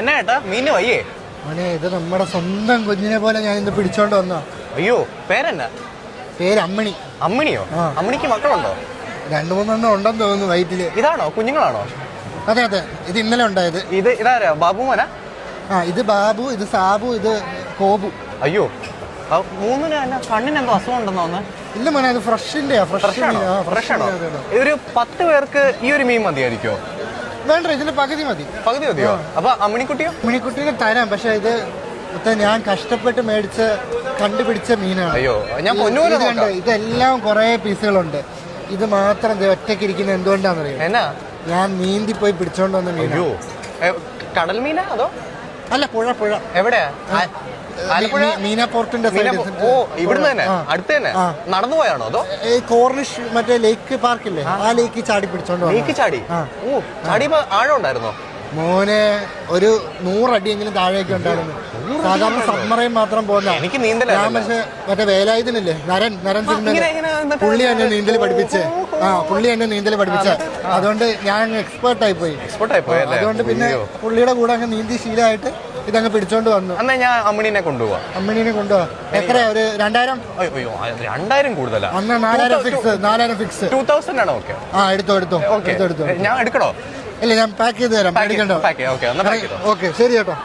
എന്നാ ഏട്ടാ മീന് വയ്യേ? മോനെ ഇത് നമ്മുടെ സ്വന്തം കുഞ്ഞിനെ പോലെ ഞാൻ ഇന്ന് പിടിച്ചോണ്ട് വന്നോ. അയ്യോ, പേരെന്നാ? പേര് അമ്മിണി. അമ്മിണിയോ? അമ്മിണിക്ക് മക്കളുണ്ടോ? 2-3 ഉണ്ടെന്ന് തോന്നുന്നു വയറ്റില്. ഇതാണോ കുഞ്ഞുങ്ങളാണോ? അതെ അതെ, ഇത് ഇന്നലെ ഉണ്ടായത്. ഇതാരാ? ബാബു മോനാ? ഇത് ബാബു, ഇത് സാബു, ഇത് കോബു. അയ്യോ, കണ്ണിനെന്തോ അസുഖം ഉണ്ടെന്ന് തോന്നുന്നു. ഇല്ല മോനെ, അത് ഫ്രഷിന്റെയാ. ഫ്രഷ് ആണോ? ഒരു 10 പേർക്ക് ഈ ഒരു മീൻ മതിയായിരിക്കോ? വേണ്ട, ഇതിന്റെ പകുതി മതി. പകുതി മതിയോ? അപ്പൊ അമ്മിണിക്കുട്ടിയോ? അമ്മിണിക്കുട്ടീനെ തരാം, പക്ഷെ ഇത് ഞാൻ കഷ്ടപ്പെട്ട് മേടിച്ച് കണ്ടുപിടിച്ച മീനാണ്. അയ്യോ, ഞാൻ പൊന്നുപോലെ കണ്ടോ, ഇതെല്ലാം കുറെ പീസുകളുണ്ട്. ഇത് മാത്രം ഒറ്റയ്ക്ക് ഇരിക്കുന്നത് എന്തുകൊണ്ടാണെന്നറിയോ? എന്നാ? ഞാൻ നീന്തി പോയി പിടിച്ചോണ്ട് വന്ന മീൻ. കടൽ മീനാ അതോ? അല്ല, പുഴ. എവിടെയാ? മീന പോർട്ടിന്റെ ഓ, ഇവിടുന്ന് തന്നെ? അടുത്ത് തന്നെ? നടന്നു പോയാണോ അതോ? കോർണിഷ് മറ്റേ ലേക്ക് പാർക്കില്ലേ, ആ ലേക്ക് ചാടി പിടിച്ചോണ്ട്. ലേക്ക് ചാടി? ഓ, ചാടിയപ്പോ ആഴം ഉണ്ടായിരുന്നോ? മോനെ, ഒരു 100 അടിയെങ്കിലും താഴേക്ക് ഉണ്ടായിരുന്നു. സാധാരണ സബ്മറൈൻ മാത്രം പോകുന്ന. എനിക്ക് നീന്തൽ. ഞാൻ പക്ഷെ മറ്റേ വേലായുധനില്ലേ, നരൻ പുള്ളി എന്നെ നീന്തൽ പഠിപ്പിച്ച്. പുള്ളി എന്നെ നീന്തൽ പഠിപ്പിച്ച. അതുകൊണ്ട് ഞാൻ എക്സ്പേർട്ടായി പോയി. അതുകൊണ്ട് പിന്നെ പുള്ളിയുടെ കൂടെ അങ്ങ് നീന്തി ശീലമായിട്ട് ഇതങ്ങ് പിടിച്ചോണ്ട് വന്നു. എന്നാ ഞാൻ അമ്മിണിനെ കൊണ്ടുപോവാ. എത്രയാ? ഒരു 2000? 2000 കൂടുതലാ. അന്ന് 4000 ഫിക്സ്. 2000 ആണോ? ഓക്കെ, എടുത്തോ. ഞാൻ എടുക്കണോ? ഇല്ല, ഞാൻ പാക്ക് ചെയ്ത് തരാം. ഓക്കെ, ഓക്കെ, ശരി കേട്ടോ.